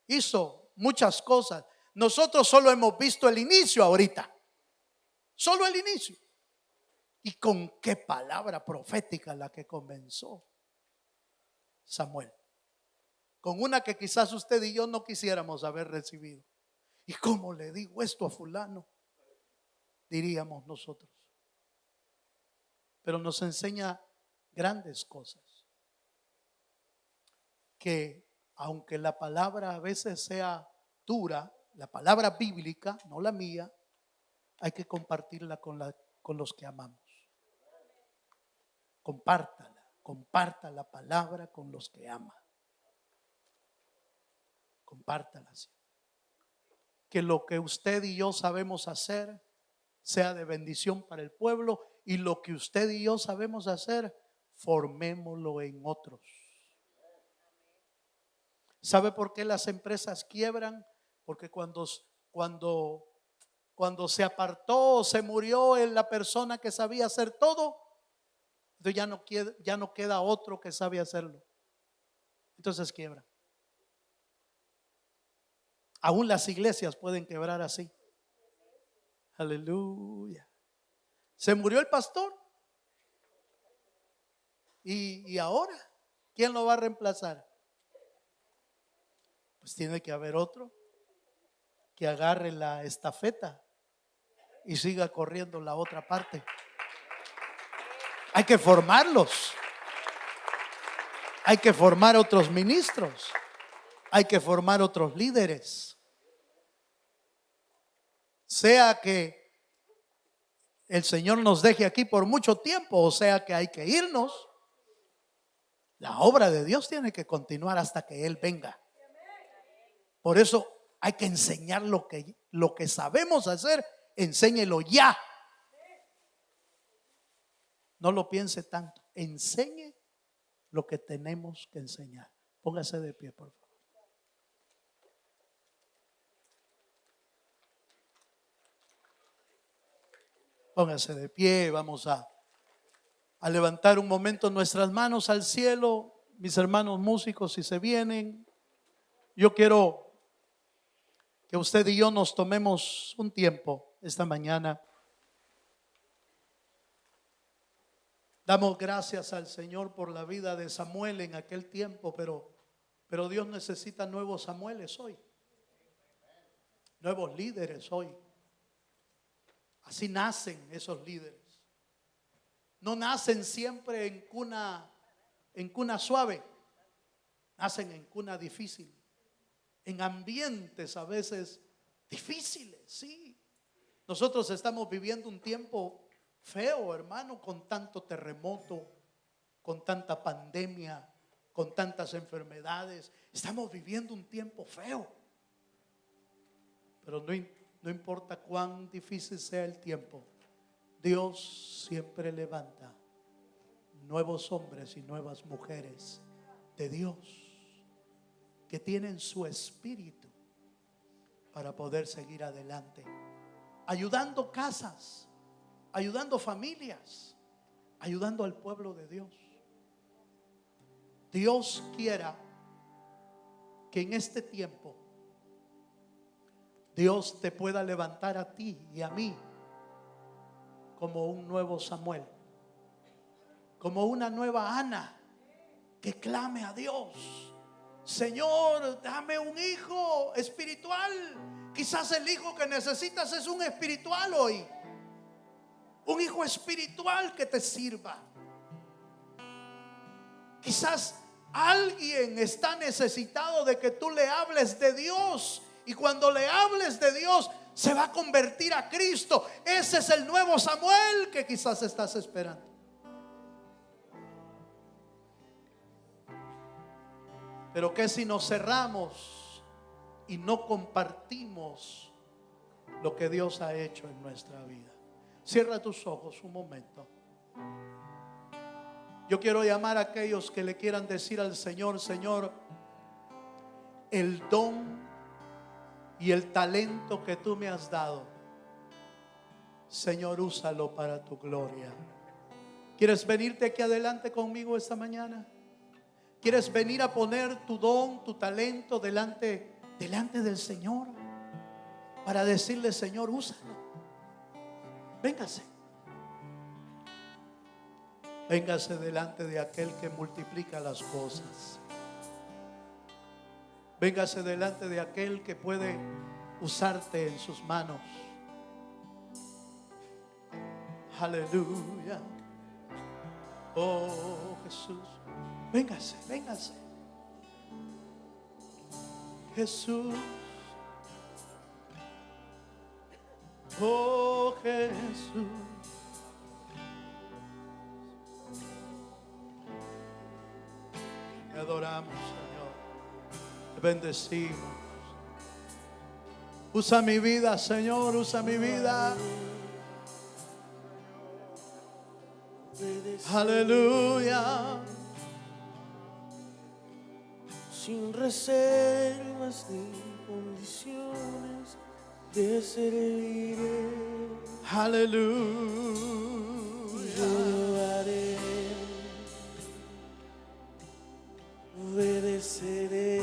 hizo muchas cosas. Nosotros solo hemos visto el inicio ahorita, solo el inicio. Y con qué palabra profética la que comenzó Samuel, con una que quizás usted y yo no quisiéramos haber recibido. ¿Y cómo le digo esto a fulano?, diríamos nosotros. Pero nos enseña grandes cosas, que aunque la palabra a veces sea dura, la palabra bíblica, no la mía, hay que compartirla con los que amamos. Comparta la palabra con los que ama. Compártala así. Que lo que usted y yo sabemos hacer sea de bendición para el pueblo, y lo que usted y yo sabemos hacer, formémoslo en otros. ¿Sabe por qué las empresas quiebran? Porque cuando se apartó o se murió la persona que sabía hacer todo, entonces ya no queda otro que sabe hacerlo. Entonces quiebran. Aún las iglesias pueden quebrar así. Aleluya. Se murió el pastor. ¿Y ahora quién lo va a reemplazar? Pues tiene que haber otro que agarre la estafeta y siga corriendo la otra parte. Hay que formarlos. Hay que formar otros ministros. Hay que formar otros líderes. Sea que el Señor nos deje aquí por mucho tiempo, o sea que hay que irnos, la obra de Dios tiene que continuar hasta que Él venga. Por eso hay que enseñar lo que sabemos hacer, enséñelo ya. No lo piense tanto, enseñe lo que tenemos que enseñar. Póngase de pie, por favor. Póngase de pie, vamos a levantar un momento nuestras manos al cielo. Mis hermanos músicos, si se vienen, yo quiero que usted y yo nos tomemos un tiempo esta mañana. Damos gracias al Señor por la vida de Samuel en aquel tiempo, pero Dios necesita nuevos Samueles hoy, nuevos líderes hoy. Así nacen esos líderes. No nacen siempre en cuna suave, nacen en cuna difícil, en ambientes a veces difíciles, sí. Nosotros estamos viviendo un tiempo feo, hermano, con tanto terremoto, con tanta pandemia, con tantas enfermedades. Estamos viviendo un tiempo feo. Pero no importa cuán difícil sea el tiempo, Dios siempre levanta nuevos hombres y nuevas mujeres de Dios que tienen su espíritu para poder seguir adelante, ayudando casas, ayudando familias, ayudando al pueblo de Dios. Dios quiera que en este tiempo Dios te pueda levantar a ti y a mí como un nuevo Samuel, como una nueva Ana que clame a Dios: Señor, dame un hijo espiritual. Quizás el hijo que necesitas es un espiritual hoy, un hijo espiritual que te sirva. Quizás alguien está necesitado de que tú le hables de Dios, y cuando le hables de Dios se va a convertir a Cristo. Ese es el nuevo Samuel que quizás estás esperando. Pero ¿qué si nos cerramos y no compartimos lo que Dios ha hecho en nuestra vida? Cierra tus ojos un momento. Yo quiero llamar a aquellos que le quieran decir al Señor: Señor, el don y el talento que tú me has dado, Señor, úsalo para tu gloria. ¿Quieres venirte aquí adelante conmigo esta mañana? ¿Quieres venir a poner tu don, tu talento delante del Señor? Para decirle: Señor, úsalo. Véngase. Véngase delante de aquel que multiplica las cosas. Véngase delante de aquel que puede usarte en sus manos. Aleluya. Oh Jesús. Véngase, véngase. Jesús. Oh Jesús. Te adoramos, Señor. Te bendecimos. Usa mi vida, Señor, usa mi vida. Aleluya. Sin reservas ni condiciones te serviré. Aleluya. Yo lo haré, obedeceré.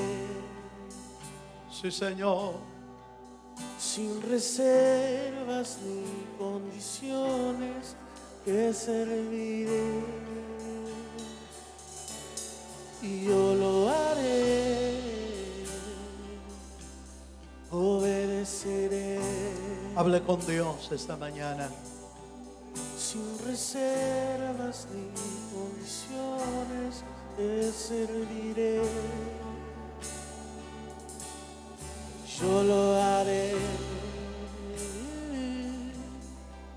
Sí, Señor. Sin reservas ni condiciones te serviré. Y yo lo haré, obedeceré. Hable con Dios esta mañana. Sin reservas ni condiciones te serviré. Yo lo haré,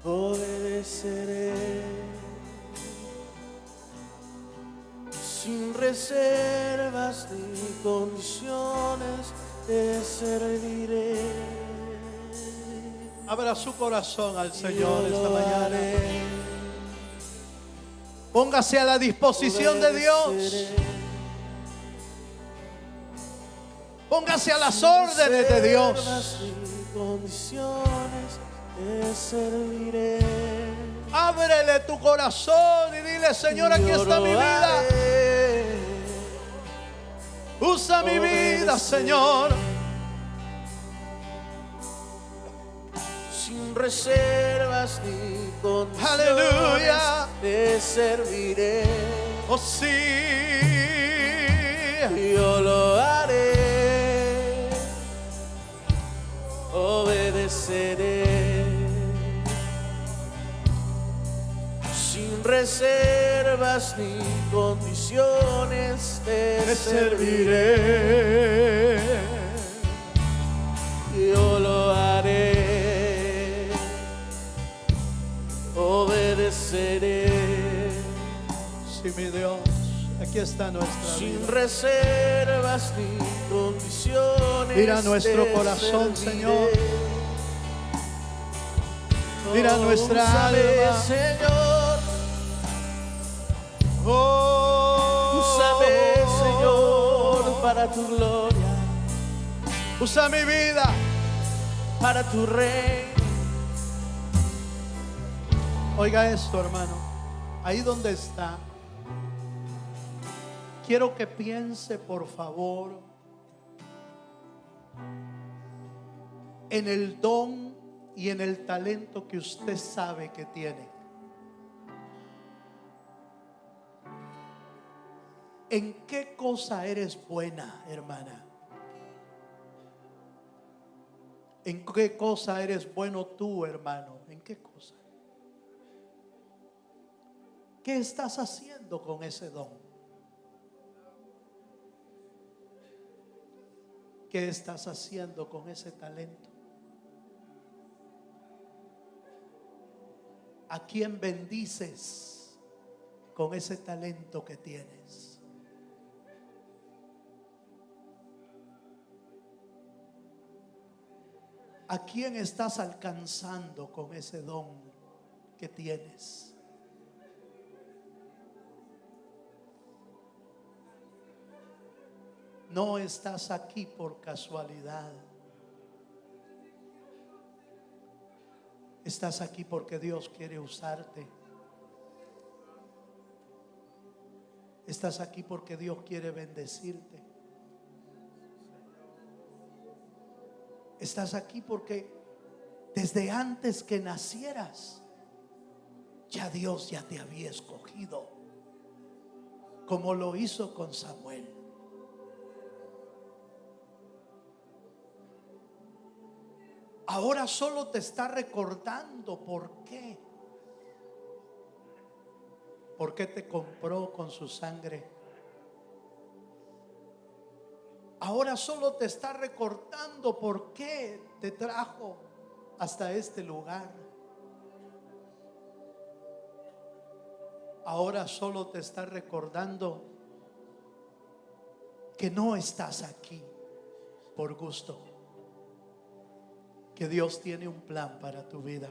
obedeceré. Sin reservas ni condiciones te serviré. Abra su corazón al Señor Yo esta lo mañana. haré, Póngase a la disposición de Dios. obedeceré. Póngase a las órdenes de Dios. Reservas ni condiciones te serviré. Ábrele tu corazón y dile: Señor, aquí Yo está lo mi vida. haré, Usa mi vida, Señor. sin reservas ni condiciones. Aleluya. Te serviré. Oh sí. Yo lo haré, obedeceré. Sin reservas ni condiciones te serviré. Yo lo haré, obedeceré. Sí, mi Dios, aquí está nuestra Sin vida. reservas ni condiciones. Mira nuestro te corazón, serviré. Señor. Mira nuestra Úsame, alma. Señor. Oh, Úsame, Señor, para tu gloria, usa mi vida. para tu reino. Oiga esto, hermano. Ahí donde está, quiero que piense, por favor, en el don y en el talento que usted sabe que tiene. ¿En qué cosa eres buena, hermana? ¿En qué cosa eres bueno tú, hermano? ¿En qué cosa? ¿Qué estás haciendo con ese don? ¿Qué estás haciendo con ese talento? ¿A quién bendices con ese talento que tienes? ¿A quién estás alcanzando con ese don que tienes? No estás aquí por casualidad. Estás aquí porque Dios quiere usarte. Estás aquí porque Dios quiere bendecirte. Estás aquí porque desde antes que nacieras, ya Dios ya te había escogido, como lo hizo con Samuel. Ahora solo te está recordando por qué. ¿Por qué te compró con su sangre? Ahora solo te está recordando por qué te trajo hasta este lugar. Ahora solo te está recordando que no estás aquí por gusto, que Dios tiene un plan para tu vida.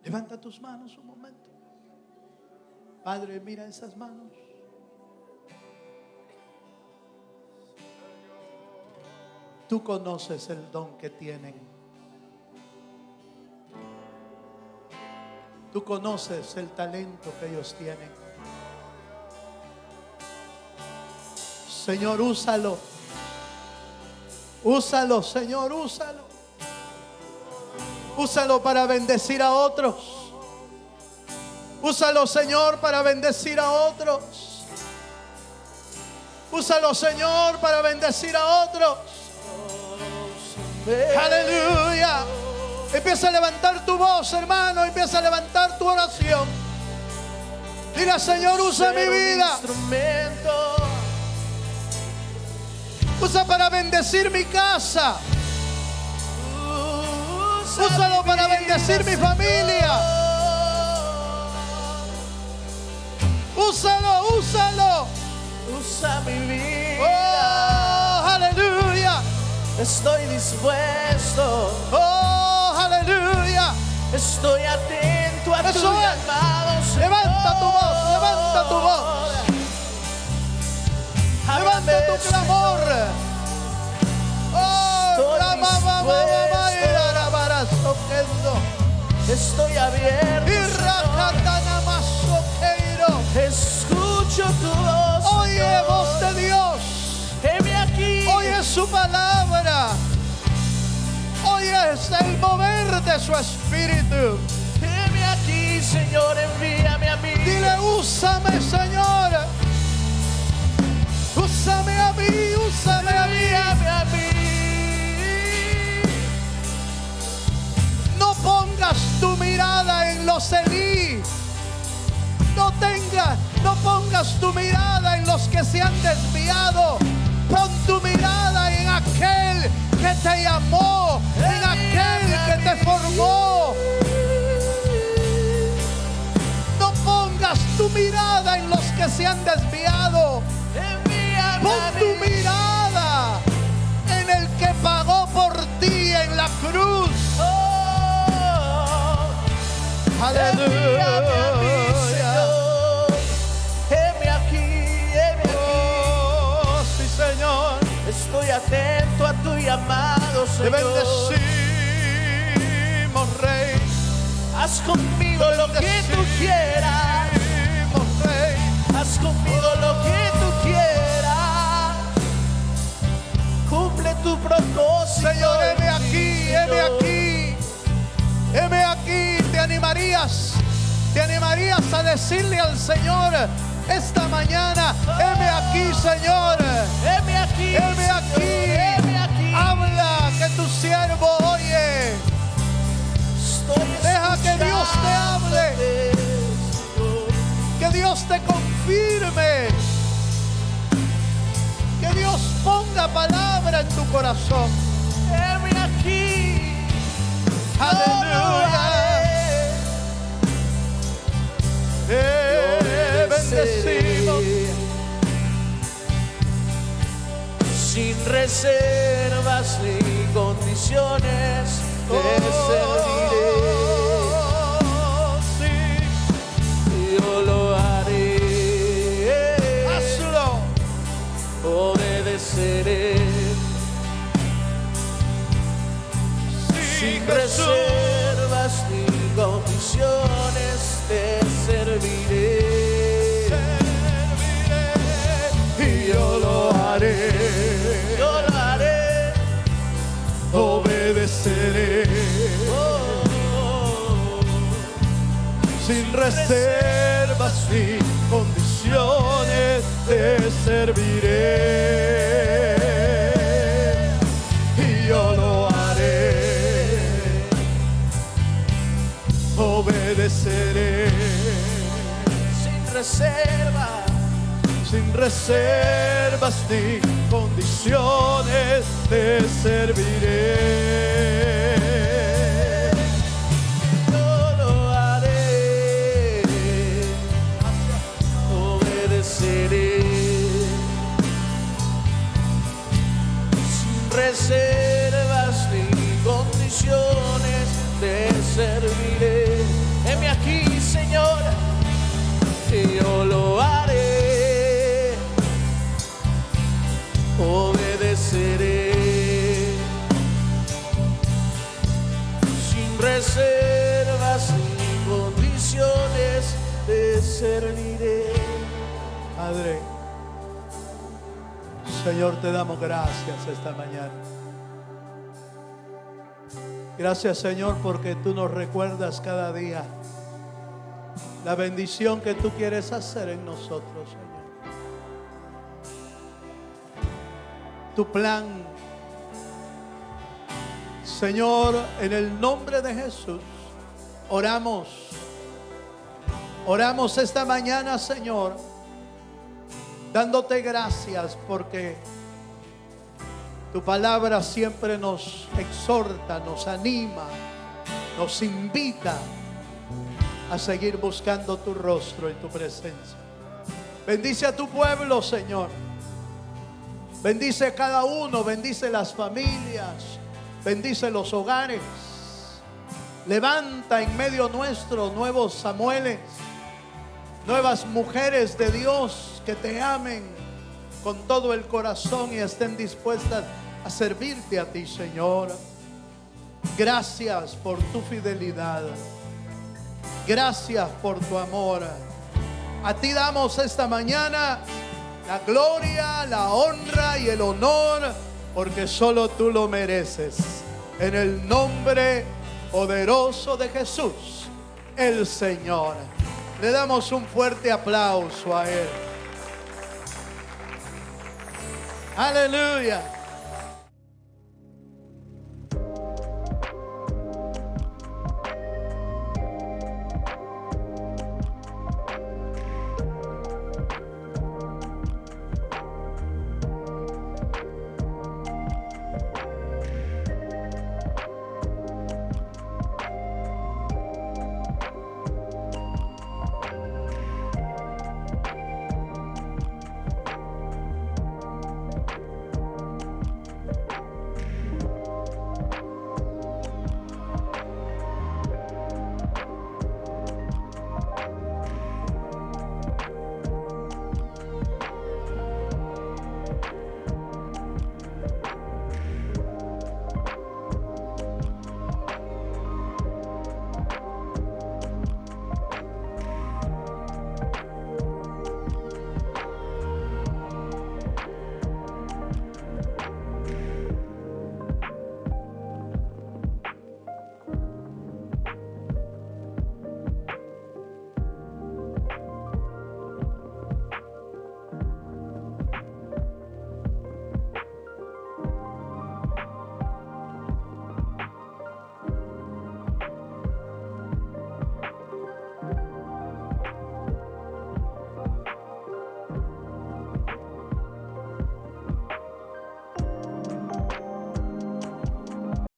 Levanta tus manos un momento. Padre, mira esas manos. Tú conoces el don que tienen. Tú conoces el talento que ellos tienen. Señor, úsalo. Úsalo, Señor, úsalo. Úsalo para bendecir a otros. Úsalo, Señor, para bendecir a otros. Úsalo, Señor, para bendecir a otros. Aleluya. Empieza a levantar tu voz, hermano. Empieza a levantar tu oración. Dile, Señor, usa mi vida. Usa para bendecir mi casa. Úsalo para bendecir mi familia. Úsalo, úsalo. Usa mi vida. Oh, aleluya. Estoy dispuesto. Oh, aleluya. Estoy atento a tu Eso es. llamado, Señor. Levanta tu voz, levanta tu voz. Levanta tu clamor. Oh, la mamá, estoy abierto, escucho tu voz. Oye, voz de Dios. Heme aquí. Oye su palabra. Oye el mover de su espíritu. Heme aquí, Señor, envíame a mí. Dile, úsame, Señor. Úsame a mí, úsame a mí. Envíame a mí. No pongas tu mirada en los Elí. No pongas tu mirada en los que se han desviado. Pon tu mirada en aquel que te llamó, en aquel que te formó. No pongas tu mirada en los que se han desviado. Envíame Pon a tu mí. mirada en el que pagó por ti en la cruz. Aleluya. Heme aquí. Oh, sí, Señor. Estoy atento a tu llamado, Te Señor. bendecimos, Rey. Haz conmigo lo que tú quieras. Bendecimos, Rey. Haz conmigo lo que tú quieras. Cumple tu propósito. Señor, heme en mí, aquí, Señor. heme aquí. Heme aquí. Te animarías a decirle al Señor esta mañana: heme aquí, Señor. Heme aquí. Heme Señor, aquí. heme aquí. Habla, que tu siervo oye. Estoy Deja que Dios te hable. escuchándote, Señor. Que Dios te confirme. Que Dios ponga palabra en tu corazón. Heme aquí. Aleluya. Bendecimos. Sin reservas ni condiciones te serviré. Sí. Yo lo haré. Hazlo. Obedeceré. Jesús. reservas ni condiciones te serviré. Y yo lo haré, Yo lo haré. obedeceré. Sin reservas ni condiciones te serviré. Y yo lo haré, obedeceré. Sin reserva. Sin reservas ni condiciones te serviré. Yo lo haré. Obedeceré. Sin reservas ni condiciones te serviré. Heme aquí, Señor, y yo lo haré. Obedeceré. Sin reservas ni condiciones te serviré. Padre, Señor, te damos gracias esta mañana. Gracias, Señor, porque tú nos recuerdas cada día la bendición que tú quieres hacer en nosotros, Señor. Tu plan, Señor, en el nombre de Jesús, oramos esta mañana, Señor, dándote gracias porque tu palabra siempre nos exhorta, nos anima, nos invita a seguir buscando tu rostro y tu presencia. Bendice a tu pueblo, Señor. Bendice a cada uno, bendice las familias, bendice los hogares. Levanta en medio nuestro nuevos Samueles, nuevas mujeres de Dios que te amen con todo el corazón y estén dispuestas a servirte a ti, Señor. Gracias por tu fidelidad. Gracias por tu amor. A ti damos esta mañana la gloria, la honra y el honor, porque solo tú lo mereces. En el nombre poderoso de Jesús, el Señor. Le damos un fuerte aplauso a Él. Aleluya.